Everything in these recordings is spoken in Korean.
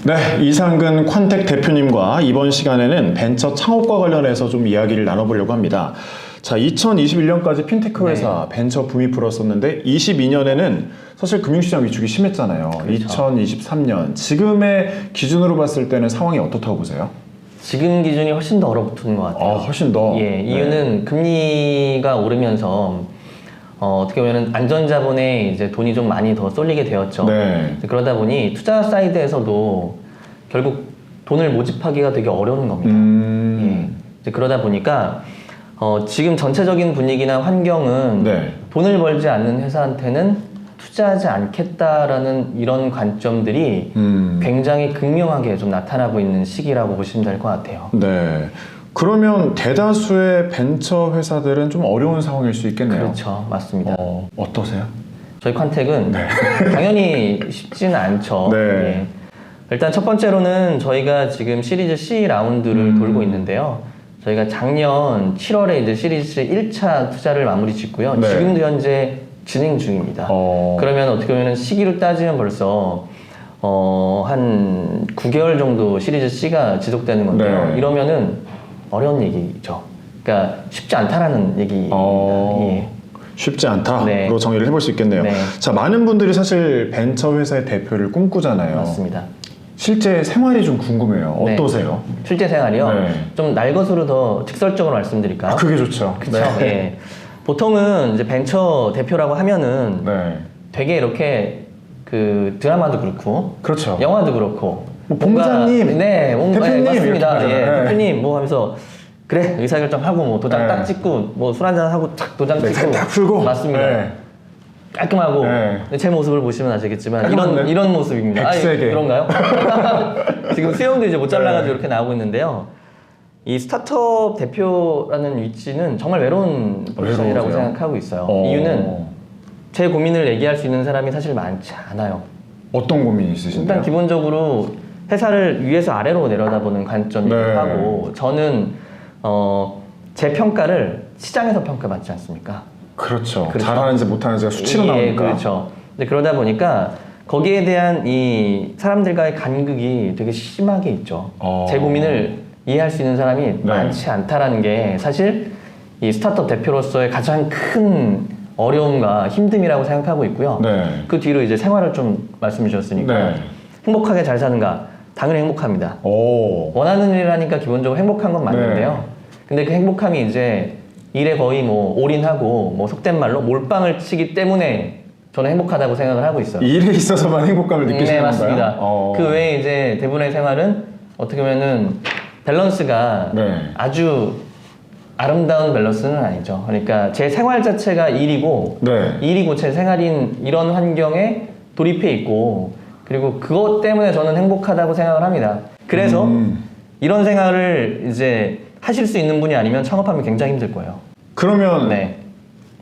네, 이상근 퀀텍 대표님과 이번 시간에는 벤처 창업과 관련해서 좀 이야기를 나눠보려고 합니다. 자, 2021년까지 핀테크 회사 벤처 붐이 불었었는데 22년에는 사실 금융시장 위축이 심했잖아요. 그렇죠. 2023년 지금의 기준으로 봤을 때는 상황이 어떻다고 보세요? 지금 기준이 훨씬 더 얼어붙은 것 같아요. 훨씬 더. 예, 이유는 금리가 오르면서 어떻게 보면 안전자본에 이제 돈이 좀 많이 더 쏠리게 되었죠. 네. 그러다 보니 투자 사이드에서도 결국 돈을 모집하기가 되게 어려운 겁니다. 예, 이제 그러다 보니까 지금 전체적인 분위기나 환경은 네. 돈을 벌지 않는 회사한테는 투자하지 않겠다라는 이런 관점들이 굉장히 극명하게 좀 나타나고 있는 시기라고 보시면 될 것 같아요. 네. 그러면 대다수의 벤처 회사들은 좀 어려운 상황일 수 있겠네요. 그렇죠. 맞습니다. 어떠세요? 저희 퀀텍은 당연히 쉽지는 않죠. 네. 예. 일단 첫 번째로는 저희가 지금 시리즈 C 라운드를 돌고 있는데요. 저희가 작년 7월에 이제 시리즈 1차 투자를 마무리 짓고요. 네. 지금도 현재 진행 중입니다. 그러면 어떻게 보면 시기로 따지면 벌써 한 9개월 정도 시리즈 C가 지속되는 건데요. 네. 이러면은 어려운 얘기죠. 그러니까 쉽지 않다라는 얘기입니다. 예. 쉽지 않다로 네. 정리를 해볼 수 있겠네요. 네. 자, 많은 분들이 사실 벤처 회사의 대표를 꿈꾸잖아요. 맞습니다. 실제 생활이 좀 궁금해요. 네. 어떠세요? 실제 생활이요? 네. 좀 날 것으로 더 직설적으로 말씀드릴까요? 그게 좋죠. 그렇죠. 예. 보통은 이제 벤처 대표라고 하면은 네. 되게 이렇게 그 드라마도 그렇고 그렇죠. 영화도 그렇고 뭐 본부장님, 네, 뭔가 대표님 네, 맞습니다. 이렇게 예, 하잖아요. 네. 대표님 뭐 하면서 그래 의사결정하고 뭐 도장 네. 딱 찍고 뭐 술 한잔 하고 탁 도장 네, 찍고 딱 풀고. 맞습니다. 네. 깔끔하고 네. 제 모습을 보시면 아시겠지만 깔끔한데? 이런 모습입니다. 백세게. 그런가요? 지금 수영도 이제 못 잘라가지고 이렇게 나오고 있는데요. 이 스타트업 대표라는 위치는 정말 외로운 포지션이라고 외로우세요? 생각하고 있어요. 이유는 제 고민을 얘기할 수 있는 사람이 사실 많지 않아요. 어떤 고민이 있으신가요? 일단 기본적으로 회사를 위에서 아래로 내려다보는 관점이기도 네. 하고 저는 제 평가를 시장에서 평가받지 않습니까? 그렇죠. 그렇죠. 잘하는지 못하는지가 수치로 나오니까. 그렇죠. 근데 그러다 보니까 거기에 대한 이 사람들과의 간극이 되게 심하게 있죠. 제 고민을 이해할 수 있는 사람이 많지 않다라는 게 사실 이 스타트업 대표로서의 가장 큰 어려움과 힘듦이라고 생각하고 있고요. 네. 그 뒤로 이제 생활을 좀 말씀 주셨으니까 네. 행복하게 잘 사는가? 당연히 행복합니다. 오. 원하는 일이라니까 기본적으로 행복한 건 맞는데요. 근데 그 행복함이 이제 일에 거의 뭐 올인하고 뭐 속된 말로 몰빵을 치기 때문에 저는 행복하다고 생각을 하고 있어요. 일에 있어서만 행복감을 느끼시는 네, 건가요? 맞습니다. 그 외에 이제 대부분의 생활은 어떻게 보면은 밸런스가 아주 아름다운 밸런스는 아니죠. 그러니까 제 생활 자체가 일이고 일이고 제 생활인 이런 환경에 돌입해 있고 그리고 그것 때문에 저는 행복하다고 생각을 합니다. 그래서 이런 생활을 이제 하실 수 있는 분이 아니면 창업하면 굉장히 힘들 거예요. 그러면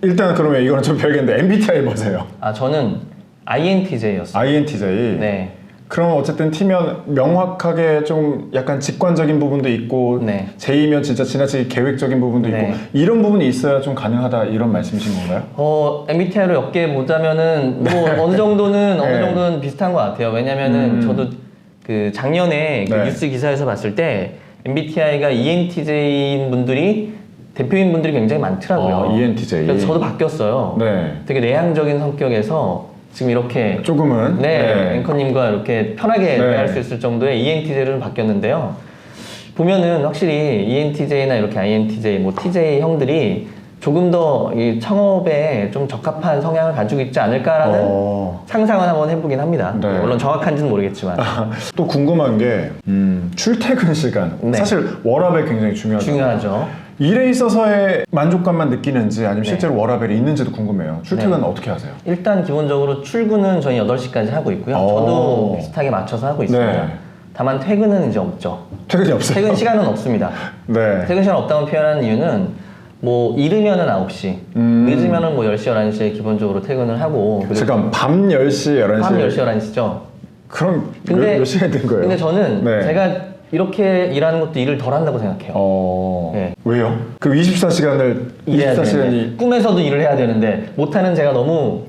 일단 그러면 이거는 좀 별개인데 MBTI 뭐세요? 저는 INTJ였어요. INTJ. 네. 그럼 어쨌든 T면 명확하게 좀 약간 직관적인 부분도 있고 J면 진짜 지나치게 계획적인 부분도 있고 이런 부분이 있어야 좀 가능하다 이런 말씀이신 건가요? MBTI로 엮여보자면은 뭐 어느 정도는 어느 정도는 비슷한 것 같아요. 왜냐면은 저도 그 작년에 그 뉴스 기사에서 봤을 때 MBTI가 ENTJ인 분들이 대표인 분들이 굉장히 많더라고요. ENTJ. 그래서 저도 바뀌었어요. 되게 내향적인 성격에서 지금 이렇게 조금은 앵커님과 이렇게 편하게 할 수 있을 정도의 ENTJ로 바뀌었는데요. 보면은 확실히 ENTJ나 이렇게 INTJ, 뭐 TJ 형들이 조금 더 이 창업에 좀 적합한 성향을 가지고 있지 않을까라는 상상을 한번 해보긴 합니다. 물론 정확한지는 모르겠지만. 또 궁금한 게 출퇴근 시간. 사실 워라밸 굉장히 중요하죠. 일에 있어서의 만족감만 느끼는지 아니면 실제로 워라밸이 있는지도 궁금해요. 출퇴근은 어떻게 하세요? 일단 기본적으로 출근은 저희 8시까지 하고 있고요. 저도 비슷하게 맞춰서 하고 있습니다. 다만 퇴근은 이제 없죠. 퇴근이 없어요? 퇴근 시간은 없습니다. 퇴근 시간 없다고 표현하는 이유는 뭐 이르면은 9시, 늦으면은 뭐 10시, 11시에 기본적으로 퇴근을 하고. 잠깐 밤 10시, 11시? 밤 10시, 11시죠. 그럼 몇 시간이 된 거예요? 근데 저는 제가 이렇게 일하는 것도 일을 덜 한다고 생각해요. 네. 왜요? 그 24시간을 일해야 24시간이 되는데, 꿈에서도 일을 해야 되는데 못하는 제가 너무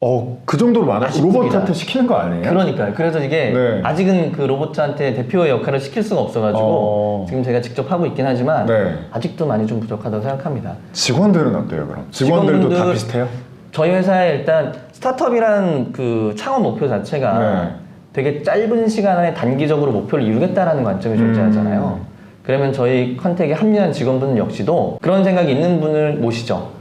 그 정도로 많아요? 아쉽습니다. 로봇한테 시키는 거 아니에요? 그러니까요. 그래서 이게 네. 아직은 그 로봇한테 대표의 역할을 시킬 수가 없어가지고 지금 제가 직접 하고 있긴 하지만 네. 아직도 많이 좀 부족하다고 생각합니다. 직원들은 어때요 그럼? 직원들도 다 직원들- 비슷해요? 저희 회사에 일단 스타트업이라는 그 창업 목표 자체가 네. 되게 짧은 시간 안에 단기적으로 목표를 이루겠다라는 관점이 존재하잖아요. 그러면 저희 컨택에 합류한 직원분 역시도 그런 생각이 있는 분을 모시죠.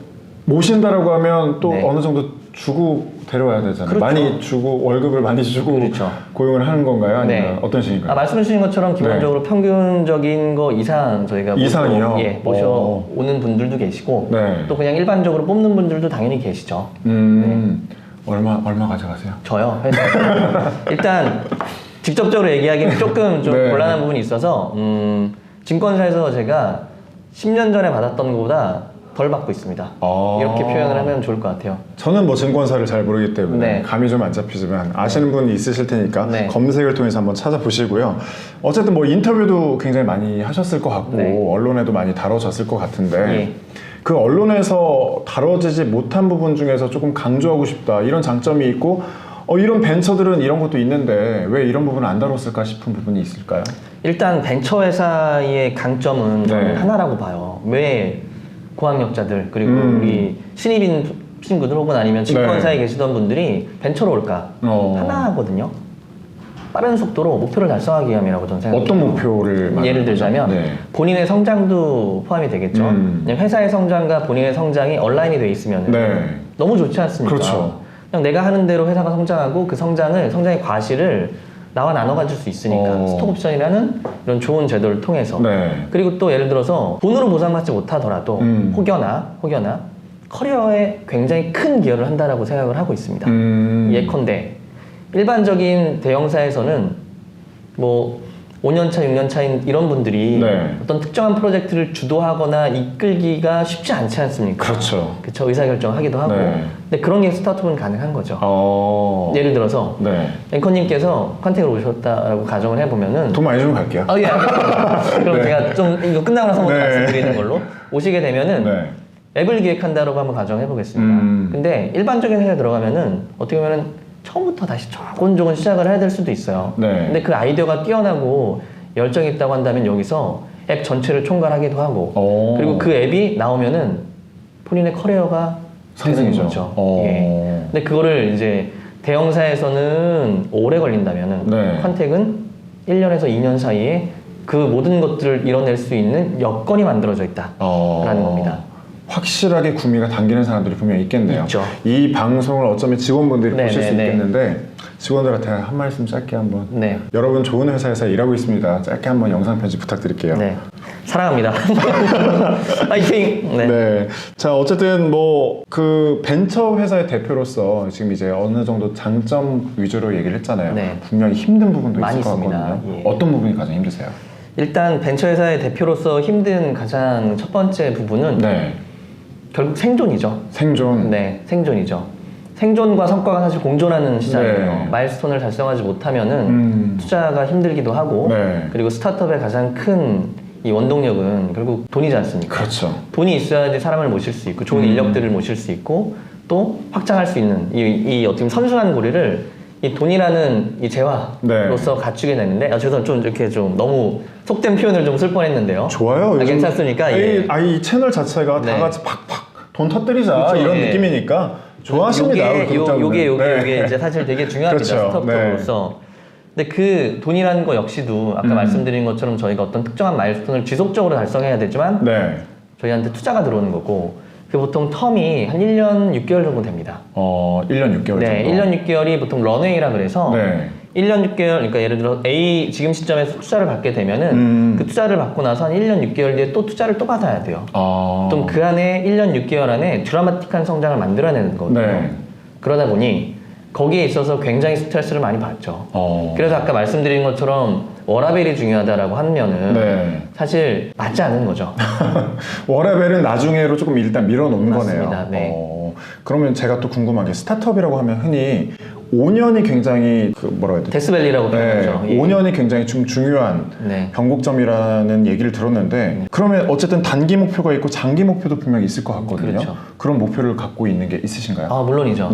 모신다라고 하면 또 네. 어느 정도 주고 데려와야 되잖아요. 그렇죠. 많이 주고 월급을 많이 주고 그렇죠. 고용을 하는 건가요? 아니면 네. 어떤 식인가요? 말씀해 주신 것처럼 기본적으로 평균적인 거 이상 저희가 이상이요? 모셔오는 분들도 계시고 네. 또 그냥 일반적으로 뽑는 분들도 당연히 계시죠. 얼마 가져가세요? 저요? 회사. 일단 직접적으로 얘기하기는 조금 좀 네. 곤란한 부분이 있어서 증권사에서 제가 10년 전에 받았던 것보다 덜 받고 있습니다. 이렇게 표현을 하면 좋을 것 같아요. 저는 뭐 증권사를 잘 모르기 때문에 네. 감이 좀 안 잡히지만 아시는 분이 있으실 테니까 네. 검색을 통해서 한번 찾아보시고요. 어쨌든 뭐 인터뷰도 굉장히 많이 하셨을 것 같고 네. 언론에도 많이 다뤄졌을 것 같은데 예. 그 언론에서 다뤄지지 못한 부분 중에서 조금 강조하고 싶다 이런 장점이 있고 이런 벤처들은 이런 것도 있는데 왜 이런 부분을 안 다뤘을까 싶은 부분이 있을까요? 일단 벤처 회사의 강점은 저는 네. 하나라고 봐요. 왜 고학력자들 그리고 우리 신입인 친구들 혹은 아니면 증권사에 네. 계시던 분들이 벤처로 올까? 하나거든요. 빠른 속도로 목표를 달성하기 위함이라고 저는 생각해요. 어떤 목표를 예를 들자면 네. 본인의 성장도 포함이 되겠죠. 그냥 회사의 성장과 본인의 성장이 얼라인이 돼 있으면 네. 너무 좋지 않습니까? 그렇죠. 그냥 내가 하는 대로 회사가 성장하고 그 성장의 과실을 나와 나눠 가질 수 있으니까 스톡옵션이라는 이런 좋은 제도를 통해서 네. 그리고 또 예를 들어서 돈으로 보상받지 못하더라도 혹여나 커리어에 굉장히 큰 기여를 한다라고 생각을 하고 있습니다. 예컨대 일반적인 대형사에서는 뭐 5년차, 6년차인 이런 분들이 네. 어떤 특정한 프로젝트를 주도하거나 이끌기가 쉽지 않지 않습니까? 그렇죠. 그쵸, 의사결정하기도 하고. 네. 근데 그런 게 스타트업은 가능한 거죠. 예를 들어서 네. 앵커님께서 컨택을 오셨다라고 가정을 해보면은 돈 많이 주면 갈게요. 예, 알겠습니다. 그럼 네. 제가 좀 이거 끝나고 나서 한번 네. 말씀드리는 걸로 오시게 되면은 네. 앱을 기획한다라고 한번 가정해 보겠습니다. 근데 일반적인 회사에 들어가면은 어떻게 보면은 처음부터 다시 조곤조곤 시작을 해야 될 수도 있어요. 네. 근데 그 아이디어가 뛰어나고 열정이 있다고 한다면 여기서 앱 전체를 총괄하기도 하고 그리고 그 앱이 나오면은 본인의 커리어가 되는 상승이죠. 거죠. 예. 근데 그거를 이제 대형사에서는 오래 걸린다면은 네. 컨택은 1년에서 2년 사이에 그 모든 것들을 이뤄낼 수 있는 여건이 만들어져 있다라는 겁니다. 확실하게 구미가 당기는 사람들이 분명히 있겠네요. 있죠. 이 방송을 어쩌면 직원분들이 네, 보실 네, 수 네. 있겠는데 직원들한테 한 말씀 짧게 한번. 네. 여러분 좋은 회사에서 일하고 있습니다. 짧게 한번 영상 편집 부탁드릴게요. 네. 사랑합니다. 파이팅! 네. 네. 자, 어쨌든 뭐 그 벤처 회사의 대표로서 지금 이제 어느 정도 장점 위주로 얘기를 했잖아요. 네. 분명히 힘든 부분도 많이 있을 것 있습니다. 같거든요. 예. 어떤 부분이 가장 힘드세요? 일단 벤처회사의 대표로서 힘든 가장 첫 번째 부분은 네. 결국 생존이죠. 생존. 네, 생존이죠. 생존과 성과가 사실 공존하는 시장이에요. 네. 마일스톤을 달성하지 못하면은 투자가 힘들기도 하고 네. 그리고 스타트업의 가장 큰 이 원동력은 결국 돈이지 않습니까? 그렇죠. 돈이 있어야지 사람을 모실 수 있고 좋은 인력들을 모실 수 있고 또 확장할 수 있는 이 어떻게 보면 선순환 고리를 이 돈이라는 이 재화로서 갖추게 되는데 죄송합니다. 좀 이렇게 좀 너무 속된 표현을 좀 쓸 뻔했는데요. 좋아요. 요즘 괜찮습니까? 예. 이 채널 자체가 네. 다 같이 팍팍 돈 터뜨리자 그렇죠, 이런 예. 느낌이니까 좋아하십니다. 우리 구독자분들. 네. 요게 이제 사실 되게 중요합니다. 그렇죠. 스타트업으로서. 근데 그 돈이라는 거 역시도 아까 말씀드린 것처럼 저희가 어떤 특정한 마일스톤을 지속적으로 달성해야 되지만 네. 저희한테 투자가 들어오는 거고 그 보통 텀이 한 1년 6개월 정도 됩니다. 1년 6개월 네, 정도. 1년 6개월이 보통 런웨이라 그래서 네. 1년 6개월, 그러니까 예를 들어 A 지금 시점에서 투자를 받게 되면은 그 투자를 받고 나서 한 1년 6개월 뒤에 또 투자를 또 받아야 돼요. 보통 그 안에 1년 6개월 안에 드라마틱한 성장을 만들어내는 거거든요. 네. 그러다 보니 거기에 있어서 굉장히 스트레스를 많이 받죠. 그래서 아까 말씀드린 것처럼 워라벨이 중요하다라고 하면은 네. 사실 맞지 않는 거죠. 워라벨은 나중에로 조금 일단 밀어놓는 맞습니다. 거네요. 네. 그러면 제가 또 궁금한 게 스타트업이라고 하면 흔히 5년이 굉장히 그 뭐라고 해야 되지? 데스밸리라고 표현하죠. 5년이 굉장히 좀 중요한 변곡점이라는 얘기를 들었는데 그러면 어쨌든 단기 목표가 있고 장기 목표도 분명히 있을 것 같거든요. 그렇죠. 그런 목표를 갖고 있는 게 있으신가요? 아, 물론이죠.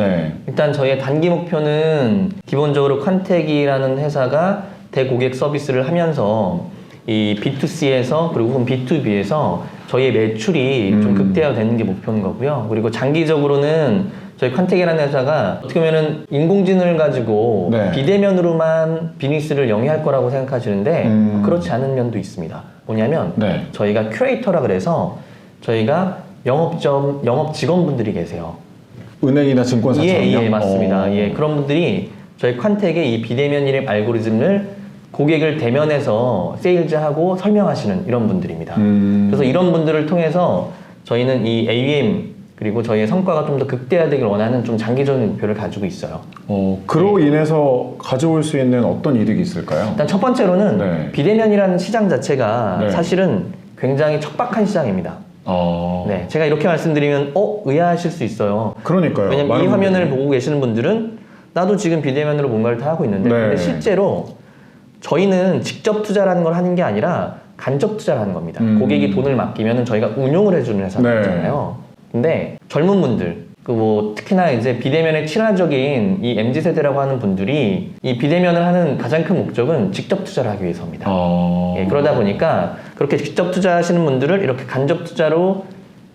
일단 저희의 단기 목표는 기본적으로 컨택이라는 회사가 대고객 서비스를 하면서 이 B2C에서 그리고 혹은 B2B에서 저희의 매출이 좀 극대화되는 게 목표인 거고요. 그리고 장기적으로는 저희 컨택이라는 회사가 어떻게 보면은 인공지능을 가지고 비대면으로만 비즈니스를 영위할 거라고 생각하시는데 그렇지 않은 면도 있습니다. 뭐냐면 저희가 큐레이터라 그래서 저희가 영업 직원분들이 계세요. 은행이나 증권사처럼요? 예, 맞습니다. 예, 그런 분들이 저희 컨택의 이 비대면 일임 알고리즘을 고객을 대면해서 세일즈하고 설명하시는 이런 분들입니다. 그래서 이런 분들을 통해서 저희는 이 AUM 그리고 저희의 성과가 좀 더 극대화되길 원하는 좀 장기적인 목표를 가지고 있어요. 그로 인해서 가져올 수 있는 어떤 이득이 있을까요? 일단 첫 번째로는 비대면이라는 시장 자체가 사실은 굉장히 척박한 시장입니다. 제가 이렇게 말씀드리면 의아하실 수 있어요. 그러니까요. 왜냐면 이 화면을 보고 계시는 분들은 나도 지금 비대면으로 뭔가를 다 하고 있는데 근데 실제로 저희는 직접 투자라는 걸 하는 게 아니라 간접 투자를 하는 겁니다. 고객이 돈을 맡기면 저희가 운용을 해주는 회사잖아요. 근데 젊은 분들, 특히나 이제 비대면에 친화적인 이 MZ세대라고 하는 분들이 이 비대면을 하는 가장 큰 목적은 직접 투자를 하기 위해서입니다. 그러다 보니까 그렇게 직접 투자하시는 분들을 이렇게 간접 투자로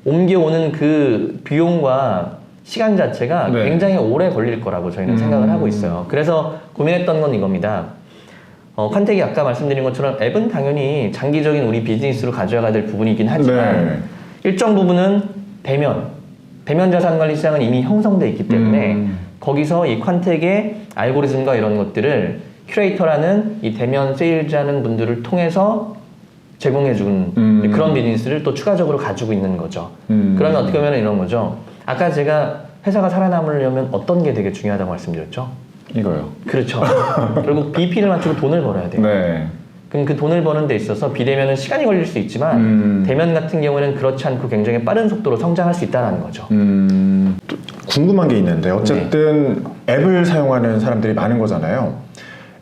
옮겨오는 그 비용과 시간 자체가 굉장히 오래 걸릴 거라고 저희는 생각을 하고 있어요. 그래서 고민했던 건 이겁니다. 컨택이 아까 말씀드린 것처럼 앱은 당연히 장기적인 우리 비즈니스로 가져가야 될 부분이긴 하지만 일정 부분은 대면 자산관리 시장은 이미 형성되어 있기 때문에 거기서 이 컨택의 알고리즘과 이런 것들을 큐레이터라는 이 대면 세일즈하는 분들을 통해서 제공해준 그런 비즈니스를 또 추가적으로 가지고 있는 거죠. 그러면 어떻게 보면 이런 거죠. 아까 제가 회사가 살아남으려면 어떤 게 되게 중요하다고 말씀드렸죠? 이거요. 그렇죠. 결국 BP를 맞추고 돈을 벌어야 돼요. 그럼 그 돈을 버는 데 있어서 비대면은 시간이 걸릴 수 있지만 대면 같은 경우에는 그렇지 않고 굉장히 빠른 속도로 성장할 수 있다는 거죠. 또 궁금한 게 있는데 어쨌든 앱을 사용하는 사람들이 많은 거잖아요.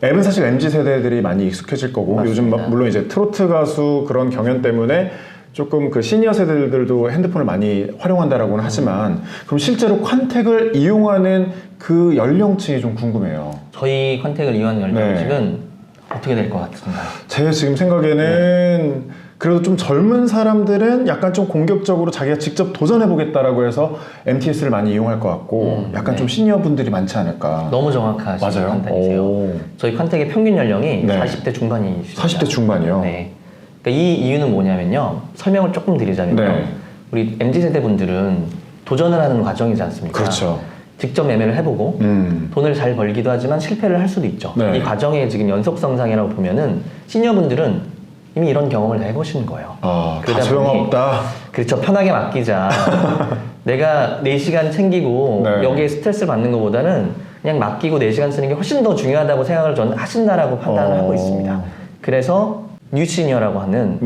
앱은 사실 MZ세대들이 많이 익숙해질 거고 맞습니다. 요즘 물론 이제 트로트 가수 그런 경연 때문에 조금 그 시니어 세대들도 핸드폰을 많이 활용한다라고는 하지만 그럼 실제로 컨택을 이용하는 그 연령층이 좀 궁금해요. 저희 컨택을 이용하는 연령층은 어떻게 될 것 같은가요? 제 지금 생각에는 그래도 좀 젊은 사람들은 약간 좀 공격적으로 자기가 직접 도전해보겠다라고 해서 MTS를 많이 이용할 것 같고 약간 좀 시니어 분들이 많지 않을까. 너무 정확하신 판단이세요. 저희 컨택의 평균 연령이 40대 중반이십니다. 40대 중반이요? 그러니까 이 이유는 뭐냐면요. 설명을 조금 드리자면요. 우리 MZ세대 분들은 도전을 하는 과정이지 않습니까? 그렇죠. 직접 매매를 해보고 돈을 잘 벌기도 하지만 실패를 할 수도 있죠. 이 과정의 지금 연속성장이라고 보면은 시니어분들은 이미 이런 경험을 다 해보시는 거예요. 다 소용없다. 그렇죠. 편하게 맡기자. 내가 4시간 챙기고 여기에 스트레스를 받는 것보다는 그냥 맡기고 4시간 쓰는 게 훨씬 더 중요하다고 생각을 저는 하신다라고 판단을 하고 있습니다. 그래서 뉴시니어라고 하는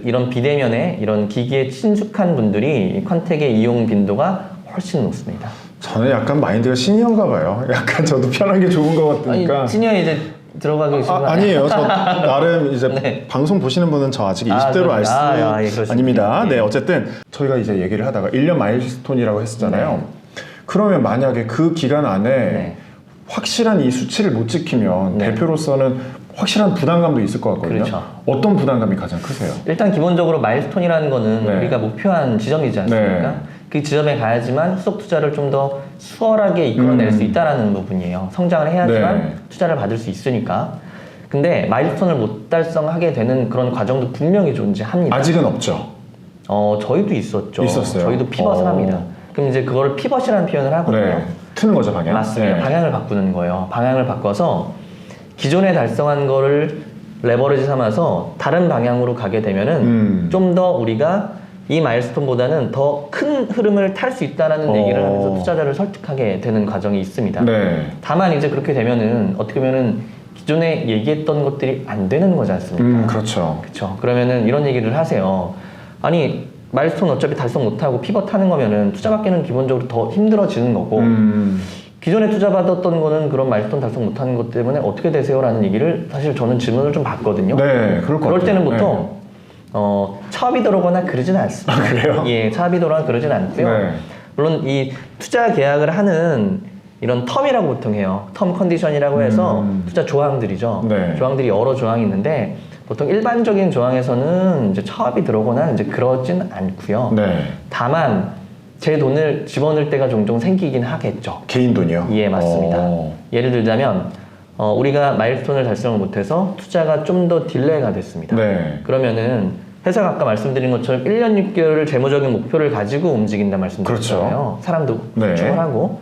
이런 비대면에 이런 기기에 친숙한 분들이 컨택의 이용 빈도가 훨씬 높습니다. 저는 약간 마인드가 시니어인가 봐요. 약간 저도 편한 게 좋은 것 같으니까. 아니, 시니어에 이제 들어가고 계신 거 아니에요. 저 나름 이제 방송 보시는 분은 저 아직 20대로 알 수 아닙니다. 어쨌든 저희가 이제 얘기를 하다가 1년 마일스톤이라고 했었잖아요. 그러면 만약에 그 기간 안에 확실한 이 수치를 못 지키면 대표로서는 확실한 부담감도 있을 것 같거든요. 어떤 부담감이 가장 크세요? 일단 기본적으로 마일스톤이라는 거는 우리가 목표한 지점이지 않습니까? 그 지점에 가야지만 후속 투자를 좀 더 수월하게 이끌어낼 수 있다는 부분이에요. 성장을 해야지만 투자를 받을 수 있으니까. 근데 마일스톤을 못 달성하게 되는 그런 과정도 분명히 존재합니다. 아직은 없죠? 저희도 있었죠. 있었어요? 저희도 피벗을 합니다. 그럼 이제 그걸 피벗이라는 표현을 하거든요. 트는 거죠, 방향? 맞습니다. 방향을 바꾸는 거예요. 방향을 바꿔서 기존에 달성한 거를 레버리지 삼아서 다른 방향으로 가게 되면은 좀 더 우리가 이 마일스톤보다는 더 큰 흐름을 탈 수 있다는 얘기를 하면서 투자자를 설득하게 되는 과정이 있습니다. 다만 이제 그렇게 되면은 어떻게 보면은 기존에 얘기했던 것들이 안 되는 거지 않습니까? 그렇죠. 그렇죠. 그러면은 이런 얘기를 하세요. 아니 마일스톤 어차피 달성 못하고 피벗하는 거면은 투자 받기는 기본적으로 더 힘들어지는 거고 기존에 투자받았던 거는 그런 마일스톤 달성 못하는 것 때문에 어떻게 되세요? 라는 얘기를 사실 저는 질문을 좀 받거든요. 네, 그럴 것 그럴 같아요. 때는 보통 차업이 들어오거나 그러진 않습니다. 아, 그래요? 예, 차업이 들어오거나 그러진 않고요. 네. 물론 이 투자 계약을 하는 이런 텀이라고 보통 해요. 텀 컨디션이라고 해서 투자 조항들이죠. 네. 조항들이 여러 조항이 있는데 보통 일반적인 조항에서는 이제 차업이 들어오거나 이제 그러진 않고요. 네. 다만 제 돈을 집어넣을 때가 종종 생기긴 하겠죠. 개인 돈이요? 예, 맞습니다. 어. 예를 들자면 우리가 마일스톤을 달성을 못해서 투자가 좀 더 딜레이가 됐습니다. 네. 그러면은 회사가 아까 말씀드린 것처럼 1년 6개월을 재무적인 목표를 가지고 움직인다 말씀드렸잖아요. 그렇죠. 사람도 네. 구축을 하고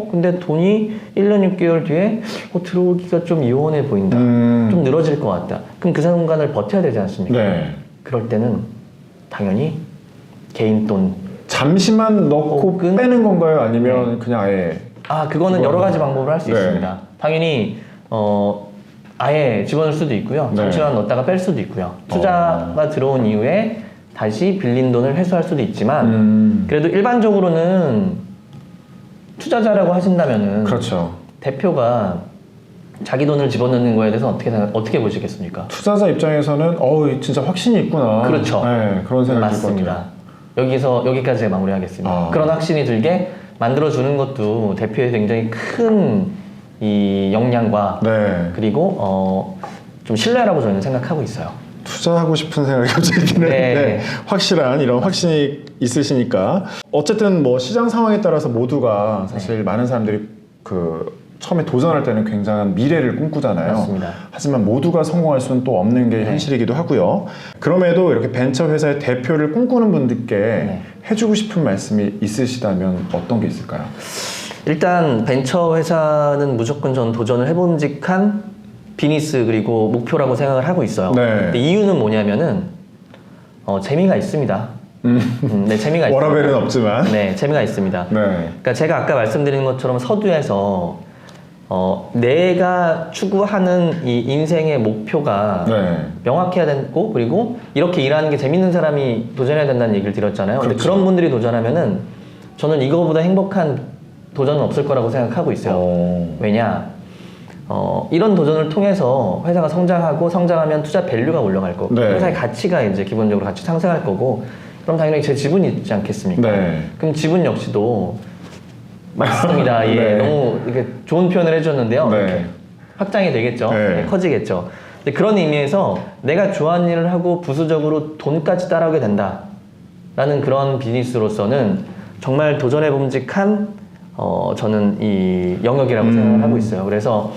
근데 돈이 1년 6개월 뒤에 들어오기가 좀 요원해 보인다. 좀 늘어질 것 같다. 그럼 그 순간을 버텨야 되지 않습니까? 네. 그럴 때는 당연히 개인 돈 잠시만 넣고 혹은- 빼는 건가요? 아니면 그냥 아예 그거는 여러 가지 방법을 할 수 네. 있습니다. 당연히 아예 집어넣을 수도 있고요. 네. 잠시만 넣었다가 뺄 수도 있고요. 투자가 들어온 이후에 다시 빌린 돈을 회수할 수도 있지만 그래도 일반적으로는 투자자라고 하신다면은 그렇죠. 대표가 자기 돈을 집어넣는 거에 대해서 어떻게 보시겠습니까? 투자자 입장에서는 진짜 확신이 있구나. 그렇죠. 네, 그런 생각이 들 것 맞습니다. 같아요. 여기까지 제가 마무리하겠습니다. 아. 그런 확신이 들게 만들어주는 것도 대표의 굉장히 큰 이 역량과 네. 그리고 좀 신뢰라고 저는 생각하고 있어요. 투자하고 싶은 생각이 갑자기 드는데 네. 확실한 이런 확신이 있으시니까 어쨌든 뭐 시장 상황에 따라서 모두가 사실 많은 사람들이 처음에 도전할 때는 굉장한 미래를 꿈꾸잖아요. 맞습니다. 하지만 모두가 성공할 수는 또 없는 게 현실이기도 하고요. 그럼에도 이렇게 벤처 회사의 대표를 꿈꾸는 분들께 해주고 싶은 말씀이 있으시다면 어떤 게 있을까요? 일단 벤처 회사는 무조건 전 도전을 해봄직한 비즈니스 그리고 목표라고 생각을 하고 있어요. 네. 근데 이유는 뭐냐면은 재미가 있습니다. 네, 재미가 있습니다. 워라벨은 없지만. 네, 재미가 있습니다. 네. 그러니까 제가 아까 말씀드린 것처럼 서두에서 내가 추구하는 이 인생의 목표가 네. 명확해야 되고 그리고 이렇게 일하는 게 재밌는 사람이 도전해야 된다는 얘기를 드렸잖아요. 근데 그렇죠. 그런 분들이 도전하면은 저는 이거보다 행복한 도전은 없을 거라고 생각하고 있어요. 왜냐? 이런 도전을 통해서 회사가 성장하면 투자 밸류가 올라갈 거고 네. 회사의 가치가 이제 기본적으로 같이 상승할 거고 그럼 당연히 제 지분이 있지 않겠습니까? 네. 그럼 지분 역시도 맞습니다. 예, 네. 너무 이렇게 좋은 표현을 해줬는데요. 네. 이렇게 확장이 되겠죠. 네. 네, 커지겠죠. 근데 그런 의미에서 내가 좋아하는 일을 하고 부수적으로 돈까지 따라오게 된다라는 그런 비즈니스로서는 정말 도전해봄직한 저는 이 영역이라고 생각을 하고 있어요. 그래서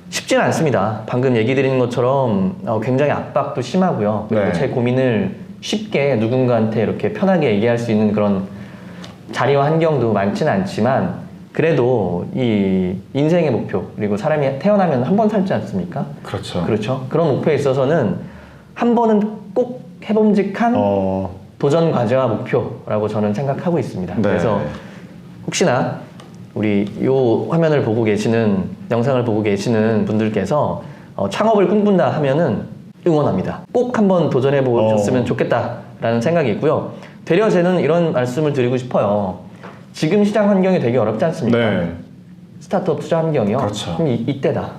쉽지는 않습니다. 방금 얘기 드리는 것처럼 굉장히 압박도 심하고요. 그리고 네. 제 고민을 쉽게 누군가한테 이렇게 편하게 얘기할 수 있는 그런 자리와 환경도 많지는 않지만 그래도 이 인생의 목표 그리고 사람이 태어나면 한 번 살지 않습니까? 그렇죠. 그렇죠. 그런 목표에 있어서는 한 번은 꼭 해봄직한 도전 과제와 목표라고 저는 생각하고 있습니다. 네. 그래서 혹시나 우리 요 화면을 보고 계시는 영상을 보고 계시는 분들께서 창업을 꿈꾼다 하면은 응원합니다. 꼭 한번 도전해 보셨으면 좋겠다라는 생각이 있고요. 되려 저는 이런 말씀을 드리고 싶어요. 지금 시장 환경이 되게 어렵지 않습니까? 네. 스타트업 투자 환경이요. 그렇죠. 그럼 이때다.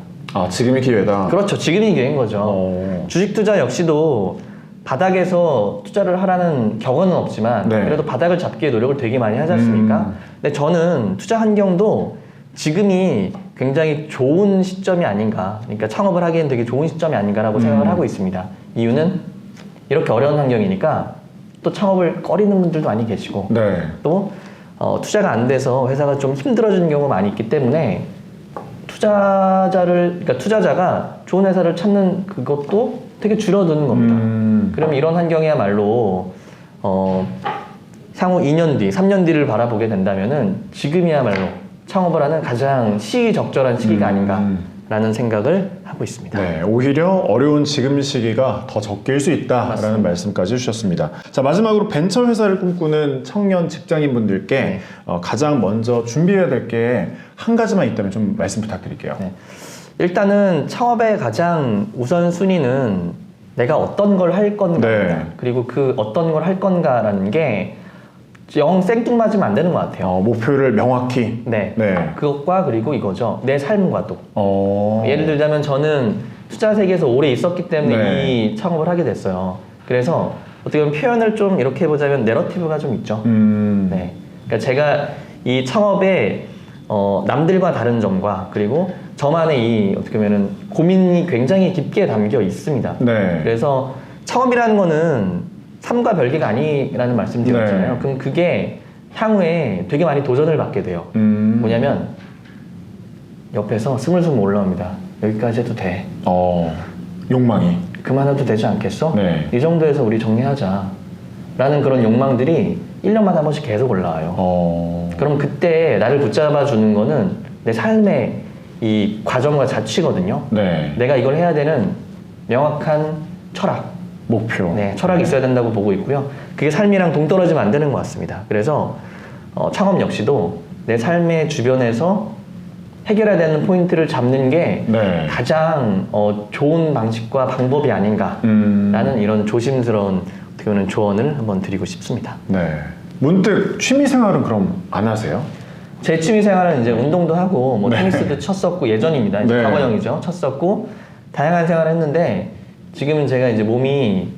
지금이 기회다. 그렇죠. 지금이 기회인 거죠. 주식 투자 역시도 바닥에서 투자를 하라는 격언은 없지만 네. 그래도 바닥을 잡기에 노력을 되게 많이 하지 않습니까? 근데 저는 투자 환경도 지금이 굉장히 좋은 시점이 아닌가, 그러니까 창업을 하기엔 되게 좋은 시점이 아닌가라고 생각을 하고 있습니다. 이유는 이렇게 어려운 환경이니까 또 창업을 꺼리는 분들도 많이 계시고 네. 또 투자가 안 돼서 회사가 좀 힘들어지는 경우가 많이 있기 때문에 투자자가 좋은 회사를 찾는 그것도 되게 줄어드는 겁니다. 그러면 이런 환경이야말로 향후 2년 뒤, 3년 뒤를 바라보게 된다면은 지금이야말로 창업을 하는 가장 시의적절한 시기가 아닌가라는 생각을 하고 있습니다. 네, 오히려 어려운 지금 시기가 더 적게일 수 있다라는 맞습니다. 말씀까지 해주셨습니다. 자, 마지막으로 벤처 회사를 꿈꾸는 청년 직장인분들께 네. 가장 먼저 준비해야 될 게 한 가지만 있다면 좀 말씀 부탁드릴게요. 네. 일단은 창업의 가장 우선순위는 내가 어떤 걸 할 건가 네. 그리고 그 어떤 걸 할 건가라는 게 영 생뚱맞으면 안 되는 것 같아요. 목표를 명확히. 네. 네. 그것과 그리고 이거죠. 내 삶과도. 어. 예를 들자면 저는 투자 세계에서 오래 있었기 때문에 네. 이 창업을 하게 됐어요. 그래서 어떻게 보면 표현을 좀 이렇게 해보자면 내러티브가 좀 있죠. 네. 그러니까 제가 이 창업에 남들과 다른 점과 그리고 저만의 이 어떻게 보면은 고민이 굉장히 깊게 담겨 있습니다. 네. 그래서 창업이라는 거는 삶과 별개가 아니라는 말씀 드렸잖아요. 네. 그럼 그게 향후에 되게 많이 도전을 받게 돼요. 뭐냐면 옆에서 스물스물 올라옵니다. 여기까지 해도 돼. 욕망이. 그만해도 되지 않겠어? 네. 이 정도에서 우리 정리하자. 라는 그런 욕망들이 1년마다 한 번씩 계속 올라와요. 그럼 그때 나를 붙잡아 주는 거는 내 삶의 이 과정과 자취거든요. 네. 내가 이걸 해야 되는 명확한 철학. 목표. 네, 철학이 있어야 된다고 보고 있고요. 그게 삶이랑 동떨어지면 안 되는 것 같습니다. 그래서 창업 역시도 내 삶의 주변에서 해결해야 되는 포인트를 잡는 게 네. 가장 좋은 방식과 방법이 아닌가라는 이런 조심스러운 어떻게 보면 조언을 한번 드리고 싶습니다. 네. 문득 취미 생활은 그럼 안 하세요? 제 취미 생활은 이제 운동도 하고 뭐 네. 테니스도 쳤었고 예전입니다. 이제 네. 과거형이죠. 쳤었고 다양한 생활을 했는데 지금은 제가 이제 몸이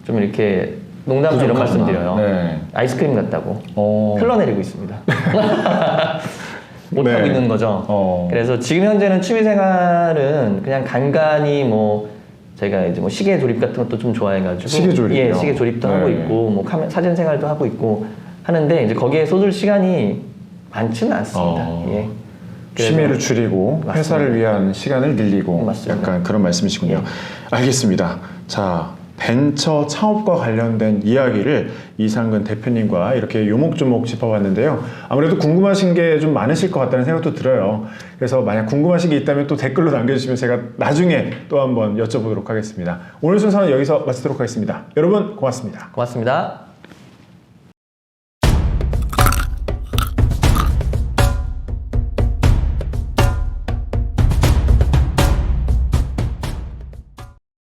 좀 이렇게 농담으로 이런 말씀 드려요. 네. 아이스크림 같다고 흘러내리고 있습니다. 못하고 네. 있는 거죠. 그래서 지금 현재는 취미 생활은 그냥 간간히 뭐 제가 이제 뭐 시계 조립 같은 것도 좀 좋아해가지고 시계 조립이요? 예, 시계 조립도 네. 하고 있고 뭐 사진 생활도 하고 있고 하는데 이제 거기에 쏟을 시간이 많지는 않습니다. 예. 그래서 취미를 줄이고 맞습니다. 회사를 위한 시간을 늘리고 맞습니다. 약간 그런 말씀이시군요. 예. 알겠습니다. 자, 벤처 창업과 관련된 이야기를 이상근 대표님과 이렇게 요목조목 짚어봤는데요. 아무래도 궁금하신 게 좀 많으실 것 같다는 생각도 들어요. 그래서 만약 궁금하신 게 있다면 또 댓글로 남겨주시면 제가 나중에 또 한번 여쭤보도록 하겠습니다. 오늘 순서는 여기서 마치도록 하겠습니다. 여러분 고맙습니다. 고맙습니다.